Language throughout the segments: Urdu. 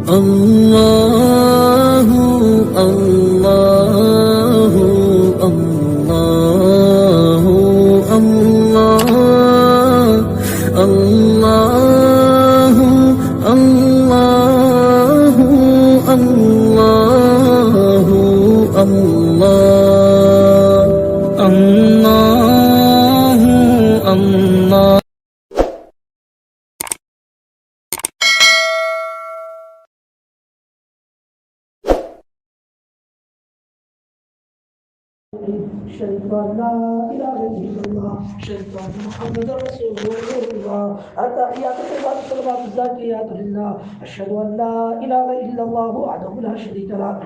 الله الله الله الله الله الله الله الله الله أشهد أن لا إله إلا الله أشهد أن محمدا رسول الله التحيات لله الصلوات الزاكيات لله أشهد أن لا إله إلا الله وحده لا شريك له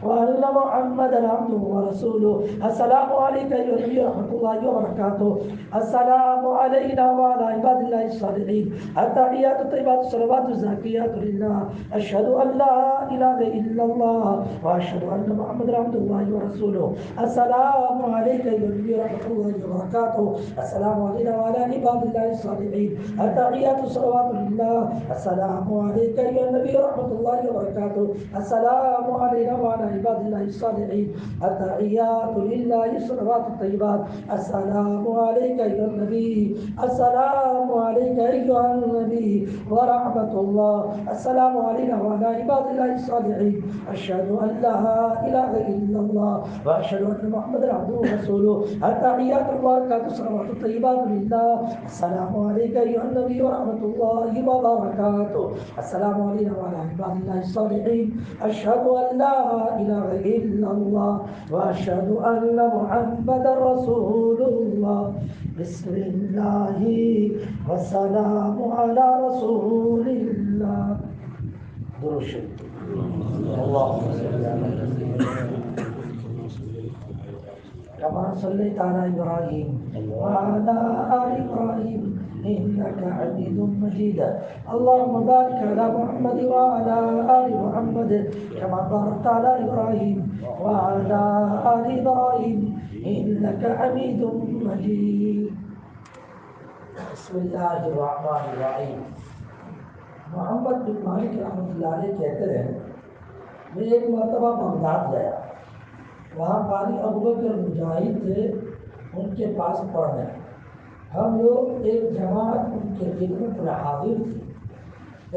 وأن محمدا عبده ورسوله السلام عليك أيها النبي ورحمة الله وبركاته السلام علينا وعلى عباد الله الصالحين التحيات الطيبات الصلوات الزاكيات لله أشهد أن لا إله إلا الله وأشهد أن محمدا عبده الله ورسوله السلام عليك أيها النبي ورحمة الله وبركاته السلام علينا وعلى عباد الله الصالحين التحيات الصلوات لله السلام عليك أيها النبي ورحمة الله وبركاته السلام علينا وعلى عباد الله الصالحين التحيات لله الصلوات الطيبات السلام عليك أيها النبي السلام عليك أيها النبي ورحمة الله السلام علينا وعلى عباد الله الصالحين أشهد أن لا إله إلا الله وأشهد أن محمدا عبده ورسوله التحيات المباركات الصلوات الطيبات لله السلام عليك أيها النبي ورحمة الله وبركاته السلام علينا وعلى عباد الله الصالحين أشهد أن لا إله إلا الله وأشهد أن محمدا رسول الله بسم الله والسلام على رسول الله درشد اللهم صل على كما صليت على إبراهيم وعلى آل إبراهيم إنك حميد مجيد اللهم بارك على محمد وعلى آل محمد كما باركت على إبراهيم وعلى آل إبراهيم إنك حميد مجيد بسم الله الرحمن الرحيم محمد بن مالک رحمۃ اللہ علیہ کہتے ہیں میں ایک مرتبہ بغداد گیا وہاں قاری ابوبکر مجاہد تھے ان کے پاس پڑھنے ہم لوگ ایک جماعت ان کے خدمت میں حاضر تھی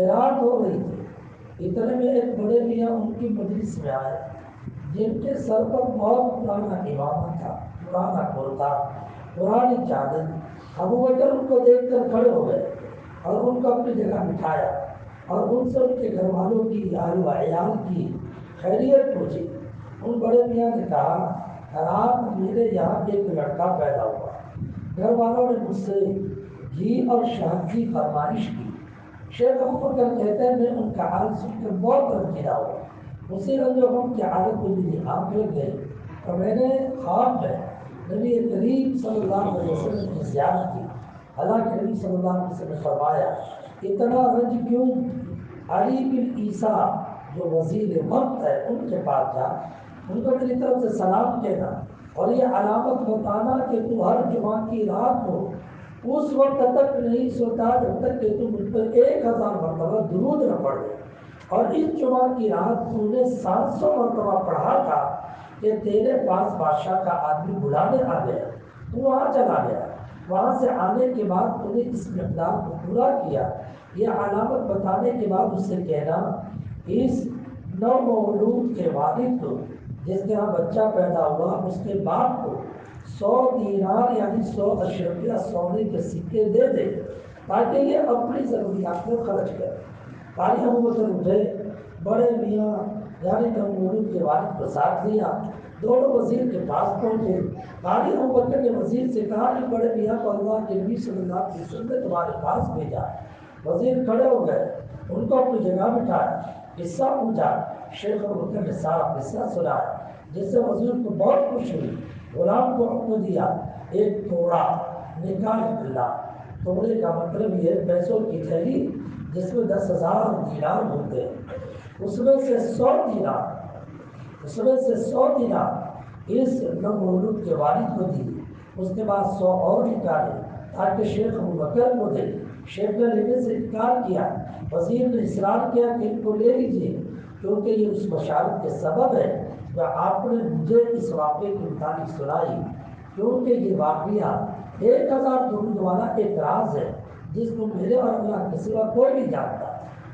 رات ہو رہی تھی اتنے میں ایک بڑے میاں ان کی مجلس میں آئے جن کے سر پر بہت پرانا امامہ تھا پرانا کرتا پرانی چادر ابوبکر ان کو دیکھ کر کھڑے ہو گئے اور ان کو اپنی جگہ بٹھایا اور ان سے ان کے گھر والوں کی اہل و عیال کی خیریت پوچھی ان بڑے میاں نے کہا رات میرے یہاں ایک لڑکا پیدا ہوا گھر والوں نے مجھ سے گھی اور شہد کی فرمائش کی شیخ ابوبکر کہتے ہیں میں ان کا حال سن کر بہت غمگینہ ہوا اسی رنج و غم کی حالت میں میری آنکھ لگ گئی اور میں نے خواب میں نبی کریم صلی اللہ علیہ وسلم کی زیارت کی اللہ کے نبی صلی اللہ علیہ وسلم نے فرمایا اتنا رنج کیوں علی بن عیسیٰ جو وزیر وقت ہے ان کے پاس جا ان کو میری طرف سے سلام کہنا اور یہ علامت بتانا کہ تو ہر جمعہ کی رات کو اس وقت تک نہیں سوتا جب تک کہ تم مجھ پر 1000 مرتبہ درود نہ پڑھ دے اور اس جمعہ کی رات تو نے 700 مرتبہ پڑھا تھا کہ تیرے پاس بادشاہ کا آدمی بلانے آ گیا تو وہاں چلا گیا وہاں سے آنے کے بعد تو نے اس مقدار کو پورا کیا یہ علامت بتانے کے بعد اس سے کہنا اس نو مولود کے والد کو جس کے یہاں بچہ پیدا ہوا اس کے باپ کو 100 دینار یعنی 100 اشرفیہ سونے کے سکے دے دے تاکہ یہ اپنی ضروریات میں خرچ کرے قاری ابوبکر اٹھے بڑے میاں یعنی مولود کے والد کو ساتھ لیا دونوں وزیر کے پاس پہنچے قاری ابوبکر نے وزیر سے کہا کہ بڑے میاں کو اللہ کے نبی صلی اللہ علیہ وسلم نے تمہارے پاس بھیجا وزیر کھڑے ہو گئے ان کو اپنی جگہ بٹھایا قصہ پوچھا شیخ ابوبکر نے سارا قصہ سنایا جس سے وزیر کو بہت خوش ہوئی غلام کو حکم دیا ایک توڑا نکال اللہ توڑے کا مطلب یہ پیسوں کی تھیلی جس میں 10,000 دینار ہوتے ہیں اس میں سے 100 دینار اس نومولود کے والد کو دی اس کے بعد 100 اور نکالے تاکہ شیخ ابوبکر کو دے شیخ نے لینے سے انکار کیا، وزیر نے اصرار کیا کہ ان کو لے لیجیے، کیونکہ یہ اس بشارت کے سبب ہے کہ آپ نے مجھے اس واقعے کے متعلق سنائی، کیونکہ یہ واقعہ 1000 درود والا ایک راز ہے جس کو میرے اور اللہ کے سوا کوئی نہیں جانتا۔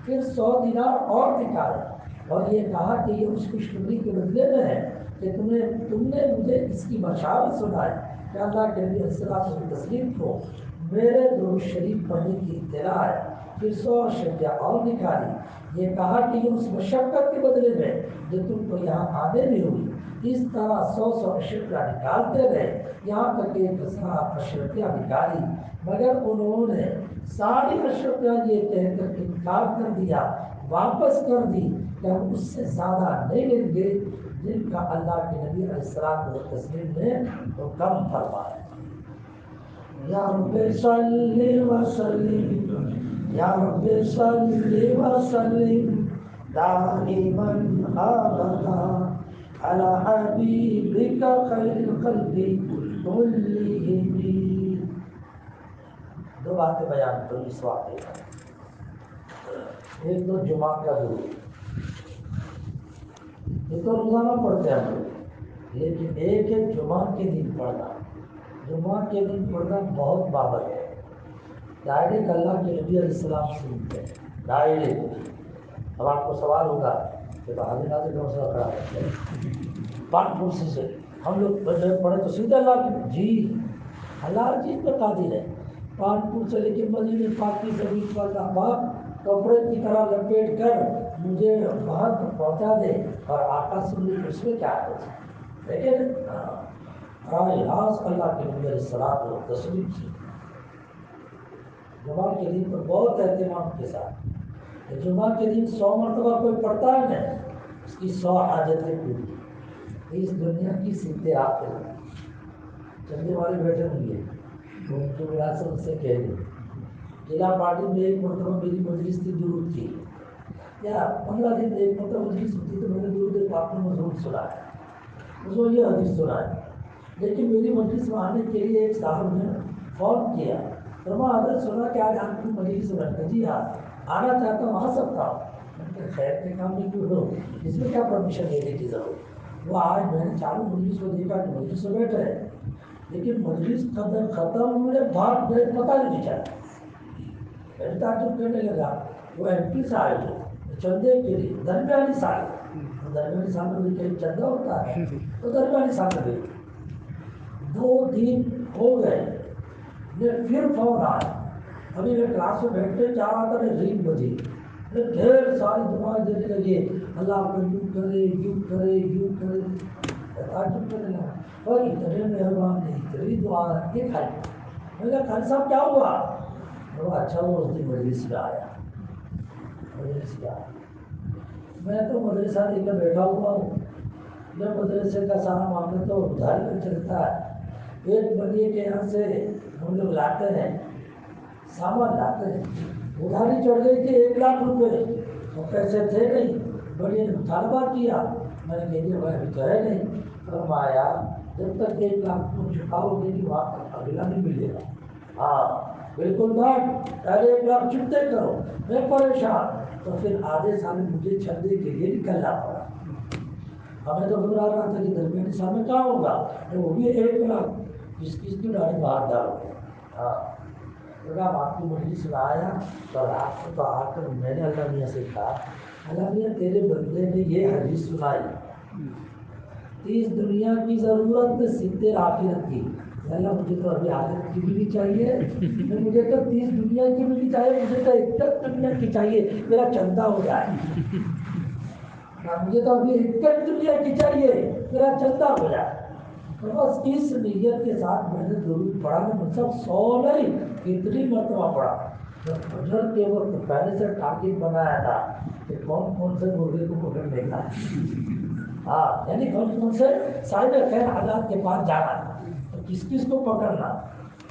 پھر 100 دینار اور نکالے اور یہ کہا کہ یہ اس خوشخبری کے بدلے میں ہے کہ تم نے مجھے اس کی بشارت سنائی کہ اللہ کے نبی علیہ السلام کو میرے درود شریف پڑھنے کی اطلاع ہے۔ پھر 100 اشرفیہ اور نکالی، یہ کہا کہ یہ اس مشقت کے بدلے میں جو تم کو یہاں آنے میں ہوئی۔ اس طرح 100 اشرفیہ نکالتے رہے یہاں تک کہ 1000 اشرفیہ نکالی، مگر انہوں نے ساری اشرفیہ یہ کہہ کر انکار کر دیا، واپس کر دی کہ ہم اس سے زیادہ نہیں لیں گے جن کا اللہ کے نبی علیہ السلام نے حکم فرمایا۔ یا رب صلی وسلم، یا رب صلی وسلم دائما ابدا علی حبیبک خیر الخلق کلہم۔ دو باتیں بیان کروں اس واقعے میں۔ ایک تو جمعہ کا درود، یہ تو روزانہ پڑھتے ہیں ہم لوگ، لیکن ایک ہے جمعہ کے دن پڑھنا۔ جمعہ کے دن پڑھنا بہت بابت ہے۔ ڈائریکٹ اللہ کے نبی علیہ السلام سنتے ہیں ڈائریکٹ۔ اب آپ کو سوال ہوگا کہ حاضر ناظر کا مسئلہ کھڑا ہے پاک پرسی سے ہم لوگ پڑھے تو سیدھے اللہ کی جی اللہ ہر چیز پہ قادر ہے۔ کانپور سے لے کے مدینہ پاک کی زمین پر پاک کپڑے کی طرح لپیٹ کر مجھے وہاں تک پہنچا دے اور آقا سن لی، اس میں کیا ہے؟ لیکن براہ راست اللہ کے نبی علیہ السلام و تسلیم سے جمعہ کے دن پر بہت اہتمام کے ساتھ، جمعہ کے دن 100 مرتبہ کوئی پڑھتا ہے نا، اس کی 100 حاجتیں پوری، اس دنیا کی سیدھے آتے ہیں۔ چندے والے بیٹھے ہوں گے تو ان کو وراثت سے کہہ دیں ضلع پارٹی میں ایک مرتبہ میری مجلس کی درود تھی، یا 15 دن ایک مرتبہ مجلس ہوتی تو میں نے درود پاک میں مضمون سنا ہے، اس کو یہ حدیث سنا ہے۔ لیکن میری مجلس میں آنے کے لیے ایک صاحب نے فون کیا، فرمایا حضرت سنا کہ آج آپ کی مجلس میں بیٹھے، جی ہاں آنا چاہتا ہوں، آ سکتا ہوں۔ میں نے کہا خیر کے کام میں کیوں ہو، اس میں کیا پرمیشن لینے کی ضرورت؟ وہ آج میں نے چالو مجلس کو دیکھا کہ مجلس میں بیٹھے ہیں، لیکن مجلس ختم ہوئے بھاگ گئے، پتہ نہیں چلا۔ میں تعجب کرنے لگا، وہ ایم پی صاحب ہے چندے کے لیے درمیانی سال، درمیانی سال میں بھی کہیں چندہ ہوتا ہے تو درمیانی سال میں بھی 2 دن ہو گئے، میں پھر فون آیا، ابھی میں کلاس میں بیٹھتے جا رہا تھا، رنگ بجی، ڈھیر ساری دعائیں دینے لگے، اللہ کو یوں کرے یوں کرے یوں کرے۔ تعجب کرنے لگا، اور اتنے مہربان نہیں، اتنی دعا یہ کھائی۔ میں نے کہا خان صاحب کیا ہوا؟ وہ اچھا وہ اس دن مجلس میں آیا، مجلس میں آیا، میں تو مدرسہ لے کر بیٹھا ہوا ہوں، جب مدرسے کا سارا معاملہ تو ادھاری میں چلتا ہے۔ ایک بندے کے یہاں سے ہم لوگ لاتے ہیں، سامان لاتے ہیں، ادھاری چڑھ گئی تھی 1 لاکھ روپے، تو پیسے تھے نہیں، بڑی نے مطالبہ کیا، میں نے کہا بھائی ابھی تو ہے نہیں۔ فرمایا جب تک 1 لاکھ کو چکاؤ گے نہیں وہاں تک اگلا نہیں ملے گا۔ ہاں بالکل بات، پہلے 1 لاکھ چکتے کرو، میں پریشان، تو پھر آدھے سال مجھے چندے کے لیے نکلنا پڑا۔ ہمیں تو گھبرا رہا تھا کہ درمیانی سال میں کیا ہوگا، وہ بھی 1 لاکھ کس کی ڈاڑی باہر ڈالو۔ ہاں پروگرام آپ کی مجلس میں آیا تو رات کو تو آ کر میں نے اللہ میاں سے کہا، اللہ میاں تیرے بندے نے یہ حدیث سنائی، 30 دنیا کی ضرورت سیدھے آخرت کی، اللہ مجھے تو ابھی آخرت کی بھی نہیں چاہیے، مجھے تو 30 دنیا کی بھی نہیں چاہیے، مجھے تو 1 دنیا کی چاہیے، میرا چندہ ہو جائے۔ مجھے تو ابھی 1 دنیا کی چاہیے، میرا چندہ ہو جائے۔ تو بس اس نیت کے ساتھ میں نے درود پڑھا، مطلب 100 نہیں کتنی مرتبہ پڑھا۔ فجر کے وقت پہلے سے ٹارگیٹ بنایا تھا کہ کون کون سے مرغے کو پکڑنے کا، ہاں یعنی کون کون سے صاحب خیر حالات کے پاس جانا، تو کس کس کو پکڑنا۔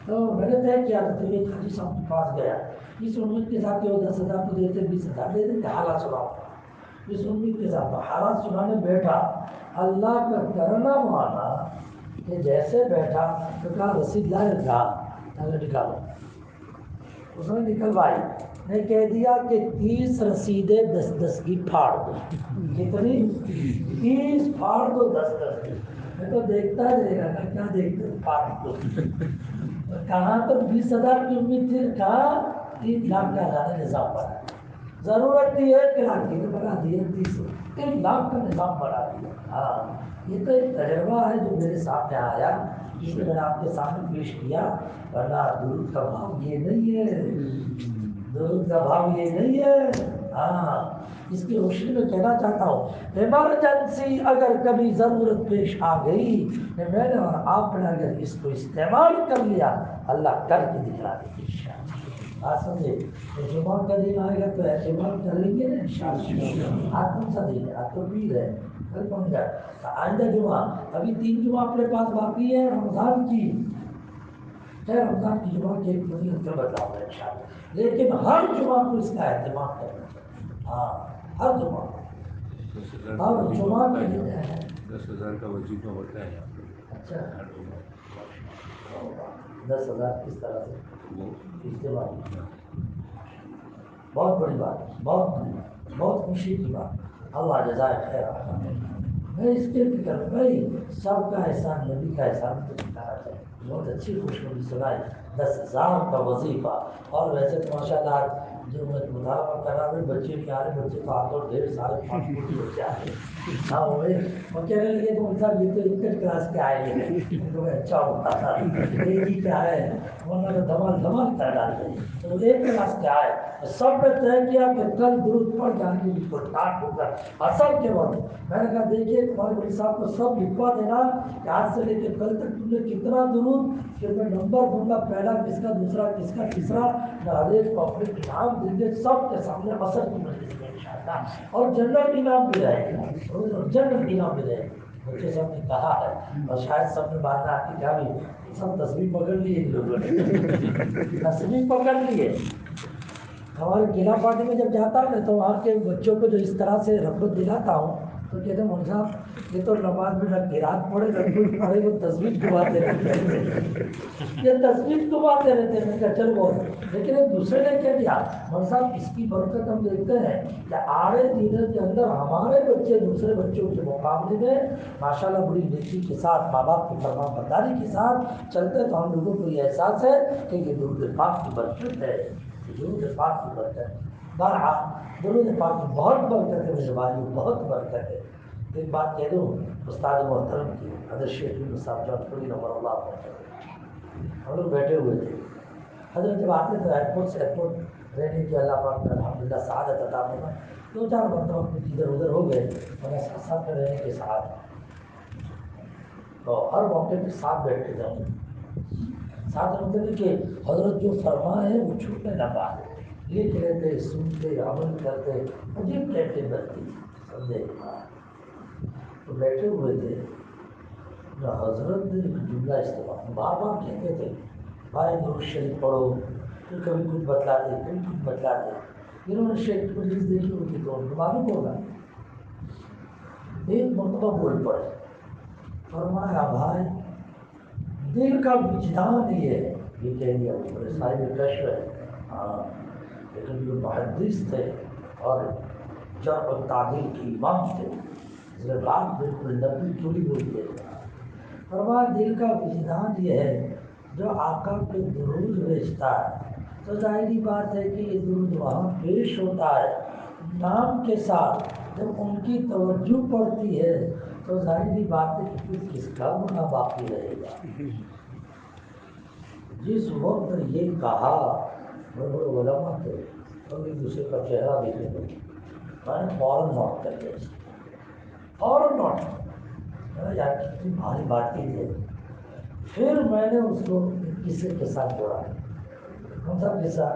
تو میں نے طے کیا تو ایک حاجی صاحب کے پاس گیا، اس امید کے ساتھ کہ وہ 10,000 کو دیتے 20,000 دے دیں کہ حالات سناؤ، اس امید کے ساتھ حالات سنانے بیٹھا۔ اللہ کا کرنا مانا کہ جیسے بیٹھا تو کہا رسید لائے تھا، نکالو، اس نے نکلوائی، نے کہہ دیا کہ 30 رسیدیں 10 کی پھاڑ دو۔ کتنی؟ 30 پھاڑ دو 10 کی۔ میں تو دیکھتا رہے گا کہ کیا دیکھتے پھاڑ دو۔ کہاں تو 20,000 کی امید تھی، کہاں 3 لاکھ کا لانے نظام بنا، ضرورت تھی 1 لاکھ کی، بنا دیے 3 لاکھ کا نظام بنا دیا۔ ہاں یہ تو ایک تجربہ ہے جو میرے سامنے آیا، اس میں نے آپ کے سامنے پیش کیا، ورنہ درود کا بھاؤ یہ نہیں ہے، درود کا بھاؤ یہ نہیں ہے۔ ہاں اس کی روشنی میں کہنا چاہتا ہوں، ایمرجنسی اگر کبھی ضرورت پیش آ گئی، میں نے اور آپ نے اگر اس کو استعمال کر لیا، اللہ کر کے دکھلا دے گی انشاءاللہ۔ آپ سمجھے؟ جمعہ کا دن آئے گا تو اعتماد کر لیں گے نا انشاءاللہ۔ آج کون سا دن ہے؟ آج تو پیر ہے، کل کون جائے؟ آئندہ جمعہ، ابھی 3 جمعہ اپنے پاس باقی ہے رمضان کی، رمضان کی جمعہ کے ایک فضیلت کا بتاؤ ہے انشاءاللہ، لیکن ہر جمعہ کو اس کا اہتمام کرنا چاہیے۔ ہاں ہر جمعہ، ہر جمعہ کے دن ہے 10,000 کا وظیفہ ہوتا ہے یہاں پر۔ اچھا ہر جمعہ 10,000 کس طرح سے وہ اجتماعی، بہت بڑی بات، بہت بڑی بات، بہت خوشی کی بات، اللہ جزائے خیر عطا فرمائے۔ میں اس کے فکر میں بھائی سب کا احسان نبی کا احسان تو دکھانا چاہیے۔ بہت اچھی خوشخبری سنائی، 10,000 کا وظیفہ۔ اور ویسے تو ماشاء اللہ جو میں مطالبہ کر رہا ہوں، بچے بھی آ رہے، بچے تو آپ اور 1.5 بچے آ رہے۔ ہاں وہ کہنے لگے تو صاحب یہ تو ایک کلاس کے آئے ہیں، تو میں اچھا ہوتا تھا ایک ہی کیا ہے، ورنہ تو دھمال دھمال کر ڈالتے ہیں۔ تو 1 کلاس کے آئے، سب نے طے کیا کہ کل درود پڑھ جانے کی بالکل ٹھاٹ ہو کر اصل کے وقت میں نے کہا دیکھیے تمہارے بڑی صاحب کو سب لکھوا دینا کہ آج سے لے کے کل تک تم نے کتنا درود، پھر میں نمبر دوں گا، پہلا کس کا، دوسرا کس کا، تیسرا، ہر ایک کو اپنے انعام دیں گے سب کے سامنے اثر کی مجلس میں انشاءاللہ، اور جنرل انعام بھی رہے گا، اور جنرل انعام بھی رہے گا۔ بچے سب نے کہا ہے، اور شاید سب نے بعد میں آپ کی کہا بھی سب تصویر پکڑ لیے ان لوگوں نے، تصویر پکڑ لیے۔ ہمارے قلعہ پارٹی میں جب جاتا ہوں تو وہاں کے بچوں کو جو اس طرح سے رغبت دلاتا ہوں تو کہتے ہیں مولوی صاحب یہ تو نماز میں نہ قرات پڑھے نہ کچھ پڑھے، وہ تصویر گھماتے رہتے ہیں، یہ تصویر گھماتے رہتے ہیں۔ میں کہا چل بہت، لیکن ایک دوسرے نے کہہ دیا مولوی صاحب اس کی برکت ہم دیکھتے ہیں کہ آڑے دینوں کے اندر ہمارے بچے دوسرے بچوں کے مقابلے میں ماشاءاللہ بڑی نیکی کے ساتھ، ماں باپ کی فرما برداری کے ساتھ چلتے، تو ہم لوگوں کو یہ احساس ہے کہ یہ درود پاک کی برکت ہے، درود پاک کی برکت۔ بہرحال درود پاک کی بہت برکت ہے میرے بھائیو، بہت برکت ہے۔ ایک بات کہہ دوں استاد محترم کی، حضرت شیخ یونس صاحب جعفری نور اللہ محترم، ہم لوگ بیٹھے ہوئے تھے، حضرت جب آتے تو ایئرپورٹ سے ایئرپورٹ رہنے کی اللہ پاک نے الحمدللہ سعادت عطا فرمائی، 2-4 مرتبہ کچھ ادھر ادھر ہو گئے، اور ساتھ ساتھ میں رہنے کے ساتھ تو ہر موقع پہ ساتھ بیٹھتے تھے ہم ساتھ، مطلب کہ حضرت جو فرمائے ہے وہ چھوٹنے نہ پائے، لکھ لیتے، سنتے، عمل کرتے، عجیب ٹائپ کی بنتی سمجھے۔ تو بیٹھے ہوئے تھے، حضرت نے جملہ استعمال بار بار کہتے تھے، بھائی درود شریف پڑھو، پھر کبھی کچھ بتلاتے، کبھی کچھ بتلاتے۔ انہوں نے شیخ کی مجلس دیکھی ہوگی تو ان کو معلوم ہوگا، ایک مرتبہ بول پڑے، فرمایا بھائی دل کا وجدان یہ ہے، یہ کہہ دیا بڑے صاحب کشف ہے، ہاں لیکن جو محدث تھے اور جرح و تعدیل کے امام تھے، اس نے بات بالکل نبی چوری ہوئی ہے، فرمایا دل کا وجدان یہ ہے جو آقا پہ درود بھیجتا ہے، تو ظاہری بات ہے کہ یہ درود وہاں پیش ہوتا ہے نام کے ساتھ، جب ان کی توجہ پڑتی ہے تو ظاہری بات ہے کہ پھر کس کا گناہ باقی رہے گا۔ جس وقت یہ کہا بڑے بڑے علماء تھے اور ایک دوسرے کا چہرہ دیکھنے لگے، میں نے فوراً نوٹ کر لیا، فوراً نوٹ کیا، یار کتنی بھاری بات کی تھی۔ پھر میں نے اس کو کسی کے ساتھ جوڑا، کون سا قصہ؟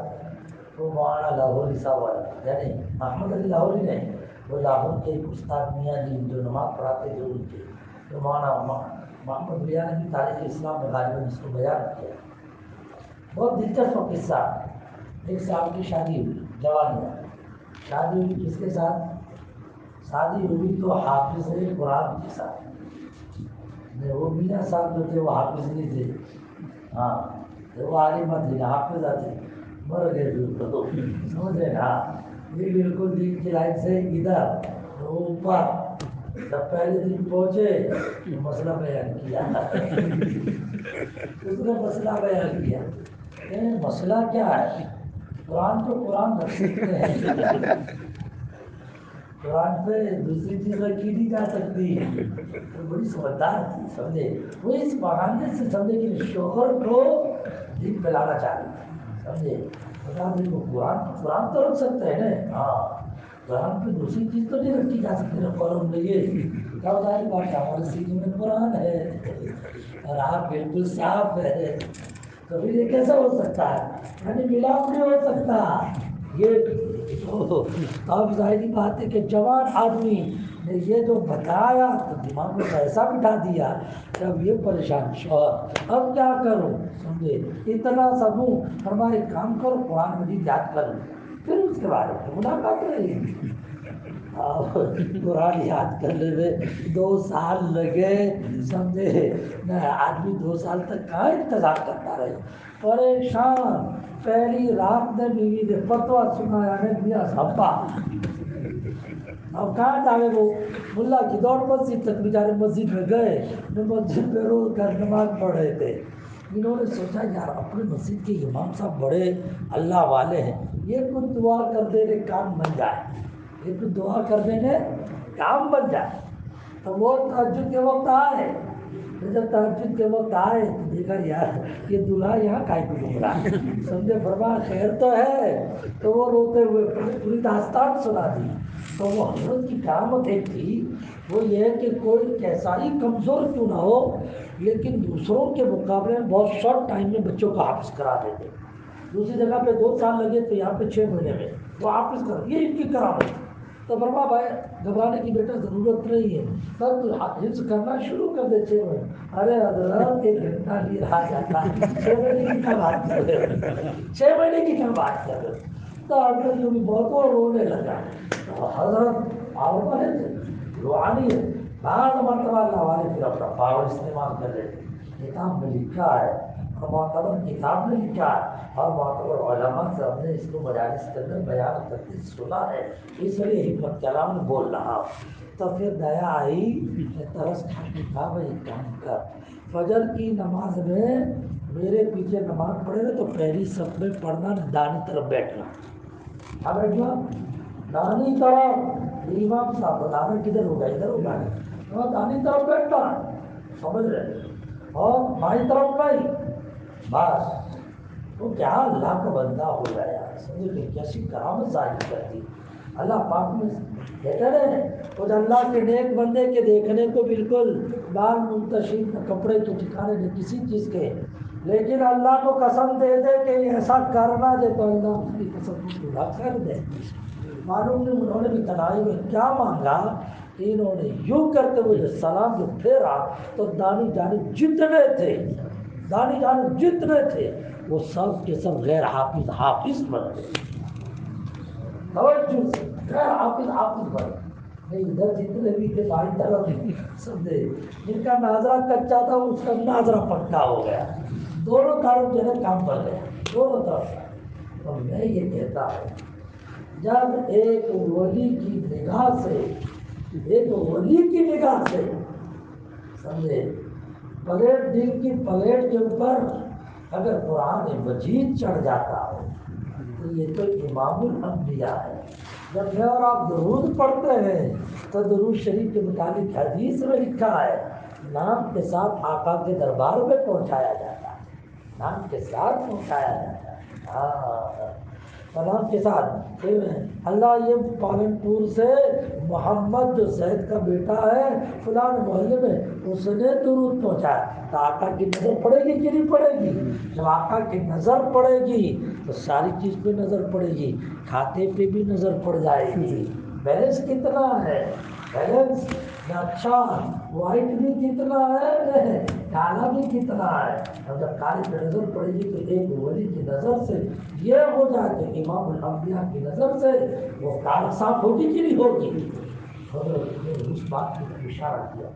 وہ مولانا لاہوری صاحب والا، یعنی محمد علی لاہوری نہیں، وہ لاہور کے ایک استاد میاں جی جو نماز پڑھاتے تھے ان کے، تو مولانا محمد میاں نے بھی تاریخ اسلام میں غالباً اس کو بیان کیا۔ بہت دلچسپ قصہ، ایک صاحب کی شادی ہوئی، جوان میں شادی ہوئی، کس کے ساتھ شادی ہوئی؟ تو حافظ قرآن کے ساتھ، وہ میاں صاحب جو تھے وہ حافظ نہیں تھے، ہاں وہ عالمہ تھے، حافظہ تھے، مر گئے بالکل، سمجھے نا؟ یہ بالکل دین کی لائن سے ادھر اوپر، جب پہلے دن پہنچے تو مسئلہ بیان کیا اس نے مسئلہ بیان کیا، مسئلہ کیا ہے؟ قرآن تو قرآن رکھ سکتے ہیں، قرآن پہ دوسری چیز رکھی نہیں جا سکتی، تو بڑی سمجھدار تھی، سمجھے؟ وہ اس بہانے سے سمجھے کہ شوہر کو دین پلانا چاہیے، سمجھے؟ کو قرآن تو رکھ سکتے ہیں نا، ہاں قرآن پہ دوسری چیز تو نہیں رکھی جا سکتی نا، قرآن میں یہ کیا ہوتا ہے بات، ہمارے سینے میں قرآن ہے اور آپ بالکل صاف ہے، تو پھر یہ کیسا ہو سکتا ہے؟ یعنی ملاپ نہیں ہو سکتا یہ۔ اب ظاہری بات ہے کہ جوان آدمی نے یہ جو بتایا تو دماغ میں ایسا بٹھا دیا کہ اب یہ پریشان شوہر، اب کیا کروں، سمجھے؟ اتنا سب فرمایا ایک کام کرو، قرآن مجید یاد کر لو، پھر اس کے بارے میں ملاقات رہی۔ قرآن یاد کرنے میں 2 سال لگے، سمجھے نہ؟ آدمی 2 سال تک کہاں انتظار کرتا رہے، پریشان۔ پہلی رات نے بیوی نے فتویٰ سنایا ہے میاں صاحبہ، اب کہاں جاوے وہ ملا کی دوڑ مسجد تک، بیچارے مسجد میں گئے، مسجد میں روز کر نماز پڑھ رہے تھے۔ انہوں نے سوچا یار اپنے مسجد کے امام صاحب بڑے اللہ والے ہیں، یہ کچھ دعا کر دینے کام بن جائے، یہ کچھ دعا کر دینے کام بن جائے۔ تو وہ تہجد کے وقت آئے، جب تہجد کے وقت آئے تو دیکھا یار یہ دلہا یہاں کائی کو گھوم رہا ہے، سمجھے؟ فرمایا خیر تو ہے، تو وہ روتے ہوئے پوری داستان سنا دی۔ تو وہ حضرت کی کرامت ایک تھی، وہ یہ ہے کہ کوئی کیسا ہی کمزور کیوں نہ ہو لیکن دوسروں کے مقابلے میں بہت شارٹ ٹائم میں بچوں کو حافظ کرا دیتے۔ دوسری جگہ پہ 2 سال لگے تو یہاں پہ 6 مہینے میں وہ حافظ کر، یہ ان کی کرامت ہے۔ تو فرما بھائی گھبرانے کی بیٹا ضرورت نہیں ہے، سب تو حفظ کرنا شروع کر دے 6 مہینے۔ ارے حضرت 1 گھنٹہ بھی رہا جاتا، 6 مہینے کی کیا بات کر رہے ہو، 6 مہینے کی کیا بات کر رہے ہو؟ تو حضرت جو بھی بہت وہ رونے لگا، تو حضرت پاور والے تھے، روحانی ہے، بعض مرتبہ اللہ والے پھر اپنا پاور استعمال کر رہے تھے۔ کتاب میں لکھا ہے اور معتبر کتاب میں لکھا ہے اور معتبر علماء سے ہم نے اس کو مجالس کے اندر بیان کرتے سنا ہے، اس لیے حکمت کلام میں بول رہا ہوں۔ تو پھر دیا آئی، ترس کھا کے کہا بھائی کام کر، فجر کی نماز میں میرے پیچھے نماز پڑھے گا تو پہلی صف میں پڑھنا، دانی طرف بیٹھنا، کیا بیٹھنا؟ دانی طرف، امام صاحب بتانا کدھر ہوگا، ادھر ہوگا، دانی طرف بیٹھنا، سمجھ رہے؟ اور بائیں طرف نہیں، بس وہ کیا اللہ کا بندہ ہو گیا، سمجھے کہ کیسی کرامت ظاہر کرتی اللہ پاک میں کہتے ہیں کچھ اللہ کے نیک بندے کے دیکھنے کو بالکل بال منتشر، کپڑے کے ٹھکانے نہیں کسی چیز کے، لیکن اللہ کو قسم دے دے کہ ایسا کرنا دے تو اللہ اس کی قسم کو پورا کر دے۔ معلوم نہیں انہوں نے بھی تنہائی میں کیا مانگا، انہوں نے یوں کرتے ہوئے سلام جو پھیرا تو دانی جانب جتنے تھے، دانی جانب جتنے تھے وہ سب کے سب غیر حافظ حافظ بن گئے، توجہ سے غیر حافظ حافظ بن گئے۔ نہیں ادھر جتنے بھی تھے بھائی طرف سمجھے، جن کا ناظرہ کچا تھا اس کا ناظرہ پکا ہو گیا، دونوں طرف جو ہے کام بن گیا، دونوں طرف۔ اور میں یہ کہتا ہوں جب ایک ولی کی نگاہ سے، ایک ولی کی نگاہ سے سمجھے پلیٹ، دل کی پلیٹ کے اوپر اگر قرآن مجید چڑھ جاتا ہو تو یہ تو امام الانبیاء ہے۔ جب میں اور آپ درود پڑھتے ہیں تو درود شریف کے متعلق حدیث میں لکھا ہے نام کے ساتھ آقا کے دربار میں پہنچایا جاتا ہے، نام کے ساتھ پہنچایا جاتا ہے، ہاں نام کے ساتھ۔ اللہ یہ پالنپور سے محمد جو زید کا بیٹا ہے فلاں محلے میں، اس نے درود پہنچایا، تو آقا کی نظر پڑے گی کہ نہیں پڑے گی؟ جب آقا کی نظر پڑے گی تو ساری چیز پہ نظر پڑے گی، کھاتے پہ بھی نظر پڑ جائے گی، بیلنس کتنا ہے، بیلنس اچھا وائٹ بھی کتنا ہے، کالا بھی کتنا ہے۔ اور جب کالے پہ نظر پڑے گی تو ایک ولی کی نظر سے یہ ہو جائے کہ امام الانبیاء کی نظر سے وہ کالا صاف ہوگی کہ نہیں ہوگی؟ حضرت نے اس بات کی اشارہ کیا،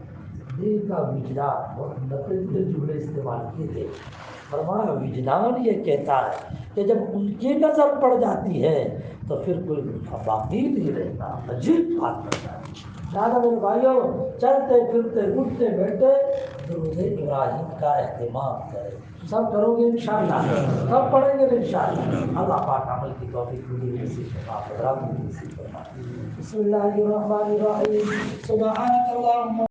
دل کا وجدان، بہت نقل کے جملے استعمال کیے تھے، فرمایا وجدان یہ کہتا ہے کہ جب ان کی نظر پڑ جاتی ہے تو پھر کوئی باقی نہیں رہتا، عجیب بات کرتا ہے۔ لہٰذا میرے بھائیوں، چلتے پھرتے اٹھتے بیٹھتے درود ابراہیم کا اہتمام کریں۔ سب کرو گے انشاءاللہ، سب پڑھیں گے انشاءاللہ۔ اللہ پاک عمل کی توفیق مجھے نصیب فرمائے، حضرات کو نصیب فرمائے۔ بسم اللہ الرحمن الرحیم، سبحانک اللہم